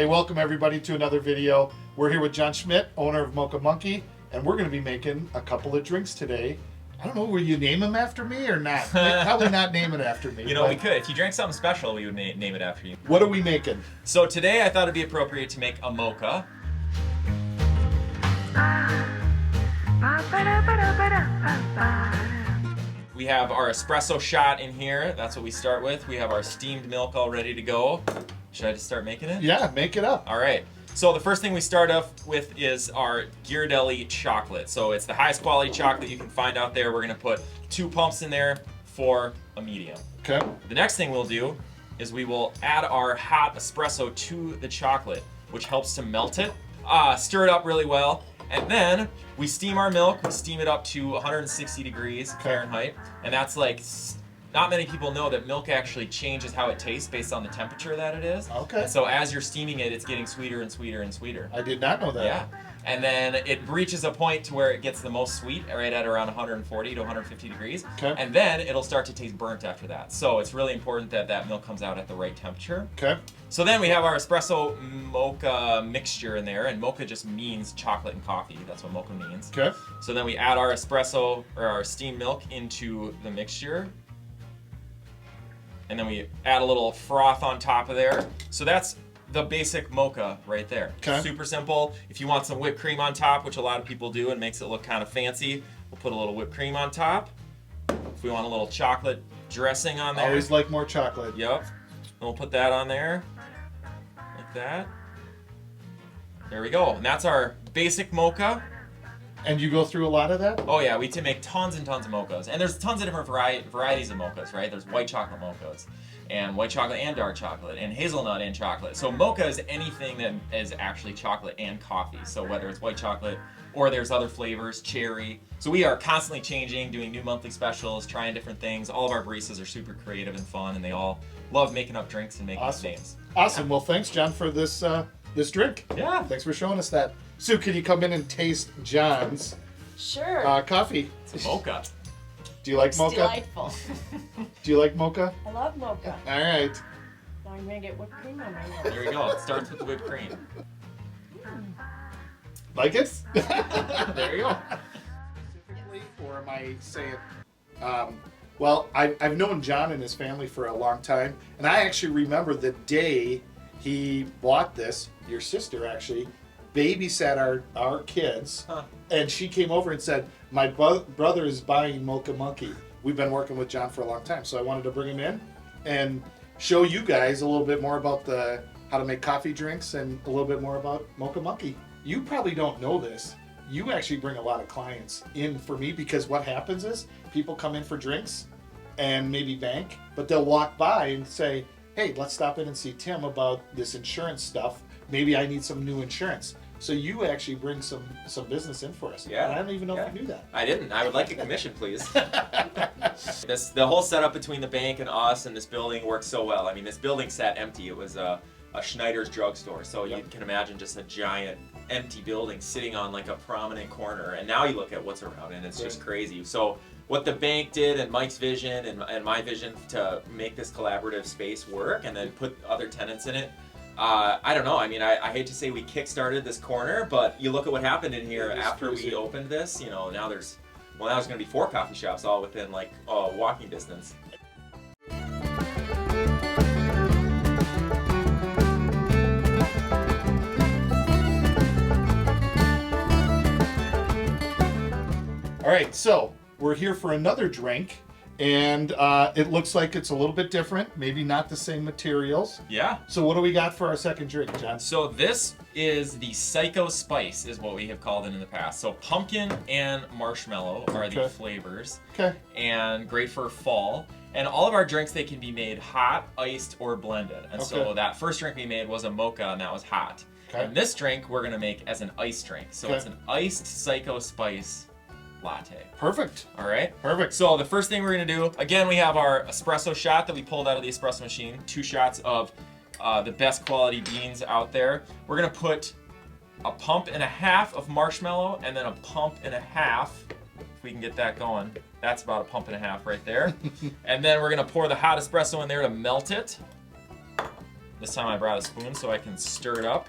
Hey, welcome everybody to another video. We're here with John Schmidt, owner of Mocha Monkey, and we're going to be making a couple of drinks today. I don't know, will you name them after me or not? Probably not name it after me. You know, we could. If you drank something special, we would name it after you. What are we making? So today I thought it'd be appropriate to make a mocha. We have our espresso shot in here. That's what we start with. We have our steamed milk all ready to go. Should I just start making it? Yeah, make it up. All right. So the first thing we start off with is our Ghirardelli chocolate. So it's the highest quality chocolate you can find out there. We're gonna put 2 pumps in there for a medium. Okay. The next thing we'll do is we will add our hot espresso to the chocolate, which helps to melt it. Stir it up really well. And then we steam our milk. We steam it up to 160 degrees Fahrenheit. And that's like, not many people know that milk actually changes how it tastes based on the temperature that it is. Okay. And so as you're steaming it, it's getting sweeter and sweeter and sweeter. I did not know that. Yeah. And then it reaches a point to where it gets the most sweet, right at around 140 to 150 degrees. Okay. And then it'll start to taste burnt after that. So it's really important that that milk comes out at the right temperature. Okay. So then we have our espresso mocha mixture in there, and mocha just means chocolate and coffee. That's what mocha means. Okay. So then we add our espresso or our steamed milk into the mixture. And then we add a little froth on top of there. So that's the basic mocha right there. Okay. Super simple. If you want some whipped cream on top, which a lot of people do and makes it look kind of fancy, we'll put a little whipped cream on top. If we want a little chocolate dressing on there. Always like more chocolate. Yep. And we'll put that on there, like that. There we go. And that's our basic mocha. And you go through a lot of that? Oh yeah, we can make tons and tons of mochas. And there's tons of different varieties of mochas, right? There's white chocolate mochas, and white chocolate and dark chocolate, and hazelnut and chocolate. So mocha is anything that is actually chocolate and coffee. So whether it's white chocolate, or there's other flavors, cherry. So we are constantly changing, doing new monthly specials, trying different things. All of our baristas are super creative and fun, and they all love making up drinks and making names. Awesome. Well, thanks, John, for this this drink. Yeah. Thanks for showing us that. Sue, can you come in and taste John's coffee? It's a mocha. Do you like It's mocha? delightful. Do you like mocha? I love mocha. All right. Now I'm gonna get whipped cream on my nose. There we go. It starts with the whipped cream. Like it? There you go. Or am I saying? Well, I've known John and his family for a long time, and I actually remember the day he bought this. Your sister actually babysat our kids, and she came over and said, "My brother is buying Mocha Monkey." We've been working with John for a long time, so I wanted to bring him in and show you guys a little bit more about how to make coffee drinks and a little bit more about Mocha Monkey. You probably don't know this. You actually bring a lot of clients in for me, because what happens is people come in for drinks and maybe bank, but they'll walk by and say, "Hey, let's stop in and see Tim about this insurance stuff. Maybe I need some new insurance." So you actually bring some business in for us. Yeah. And I don't even know if you knew that. I didn't. I would like a commission, please. The whole setup between the bank and us and this building works so well. I mean, this building sat empty. It was a Schneider's drugstore, so you can imagine just a giant empty building sitting on like a prominent corner. And now you look at what's around it, and it's just crazy. So what the bank did, and Mike's vision and my vision to make this collaborative space work, and then put other tenants in it. I don't know. I mean, I hate to say we kick-started this corner, but you look at what happened in here after we opened this. You know, now there's going to be 4 coffee shops all within like walking distance. All right, so we're here for another drink, and it looks like it's a little bit different, maybe not the same materials. Yeah. So what do we got for our second drink, John? So this is the Psycho Spice, is what we have called it in the past. So pumpkin and marshmallow are the flavors. Okay. And great for fall. And all of our drinks, they can be made hot, iced, or blended. And so that first drink we made was a mocha, and that was hot. Okay. And this drink we're gonna make as an iced drink. So it's an iced Psycho Spice latte. Perfect. All right. Perfect. So the first thing we're gonna do, again, we have our espresso shot that we pulled out of the espresso machine. 2 shots of the best quality beans out there. We're gonna put a pump and a half of marshmallow, and then a pump and a half, if we can get that going. That's about a pump and a half right there. And then we're gonna pour the hot espresso in there to melt it. This time I brought a spoon so I can stir it up.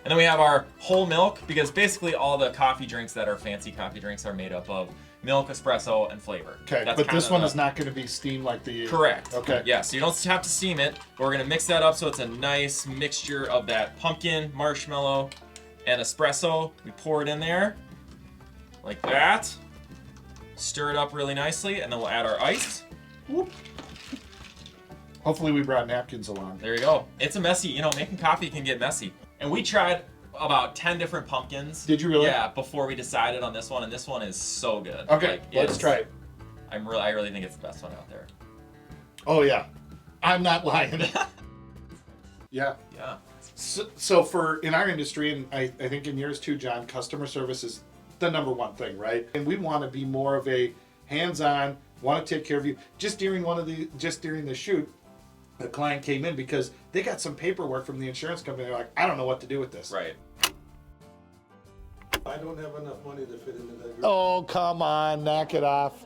And then we have our whole milk, because basically all the coffee drinks that are fancy coffee drinks are made up of milk, espresso, and flavor. Okay, That's but kind this of one the- is not going to be steamed like the... Correct. Okay. Yeah, so you don't have to steam it, but we're gonna mix that up so it's a nice mixture of that pumpkin, marshmallow, and espresso. We pour it in there, like that. Stir it up really nicely, and then we'll add our ice. Whoop. Hopefully we brought napkins along. There you go. It's a messy, you know, making coffee can get messy. And we tried about 10 different pumpkins. Did you really? Yeah, before we decided on this one, and this one is so good. Okay, Like, let's it's- try it. I really think it's the best one out there. Oh, yeah. I'm not lying. Yeah. Yeah. So for in our industry, and I think in yours too, John, customer service is the number one thing, right? And we want to be more of a hands-on, want to take care of you. Just during the shoot, a client came in because they got some paperwork from the insurance company. They're like, I don't know what to do with this. Right. I don't have enough money to fit into that group. Oh, come on, knock it off.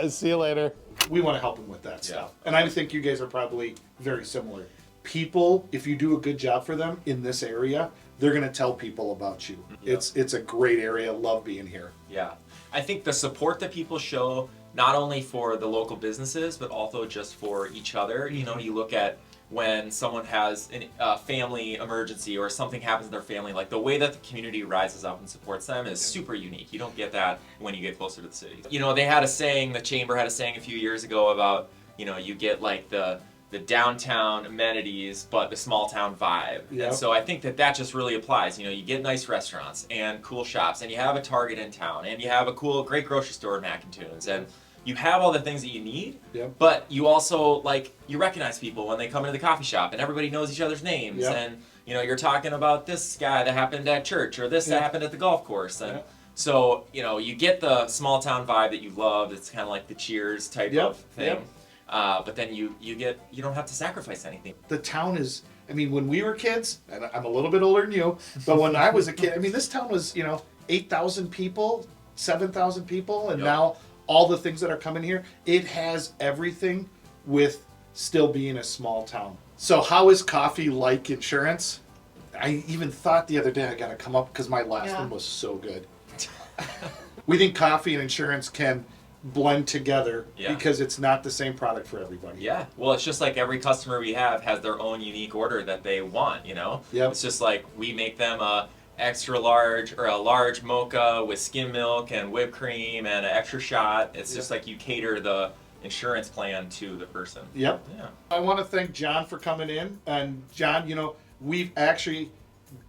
See you later. We want to help them with that stuff. And I think you guys are probably very similar. People, if you do a good job for them in this area, they're going to tell people about you. Yeah. It's a great area. Love being here. Yeah. I think the support that people show, not only for the local businesses, but also just for each other. You know, you look at when someone has a family emergency or something happens in their family, like the way that the community rises up and supports them is super unique. You don't get that when you get closer to the city. You know, they had a saying, the chamber had a saying a few years ago about, you know, you get like the downtown amenities, but the small town vibe. Yep. And so I think that just really applies. You know, you get nice restaurants and cool shops, and you have a Target in town, and you have a cool, great grocery store in Mac and Tunes, and you have all the things that you need, Yep. but you also, like, you recognize people when they come into the coffee shop, and everybody knows each other's names, Yep. and, you know, you're talking about this guy that happened at church, or this that Yep. happened at the golf course, and Yep. so, you know, you get the small town vibe that you love. It's kind of like the Cheers type Yep. of thing. Yep. But then you don't have to sacrifice anything. The town is, I mean, when we were kids, and I'm a little bit older than you, but when I was a kid, I mean, this town was, 8,000 people, 7,000 people, and Yep. now all the things that are coming here, it has everything with still being a small town. So how is coffee like insurance? I even thought the other day I gotta come up because my last one was so good. We think coffee and insurance can blend together Yeah. because it's not the same product for everybody. Yeah, well, it's just like every customer we have has their own unique order that they want, you know? Yep. It's just like we make them a extra large or a large mocha with skim milk and whipped cream and an extra shot. It's just like you cater the insurance plan to the person. Yep. Yeah. I want to thank John for coming in. And John, we've actually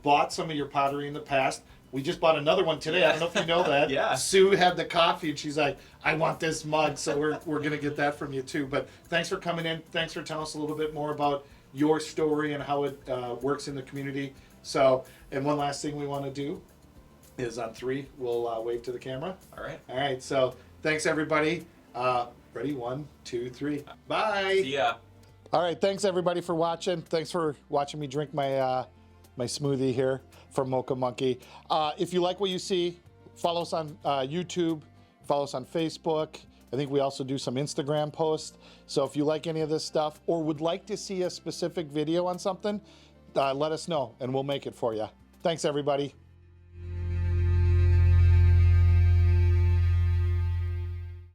bought some of your pottery in the past. We just bought another one today. I don't know if you know that. Yeah. Sue had the coffee and she's like, I want this mug. So we're going to get that from you too. But thanks for coming in. Thanks for telling us a little bit more about your story and how it works in the community. So, and one last thing we want to do is on 3, we'll wave to the camera. All right. All right. So thanks everybody. Ready? 1, 2, 3. Bye. See ya. All right, thanks everybody for watching. Thanks for watching me drink my my smoothie here from Mocha Monkey. If you like what you see, follow us on YouTube, follow us on Facebook. I think we also do some Instagram posts. So if you like any of this stuff or would like to see a specific video on something, let us know and we'll make it for you. Thanks everybody.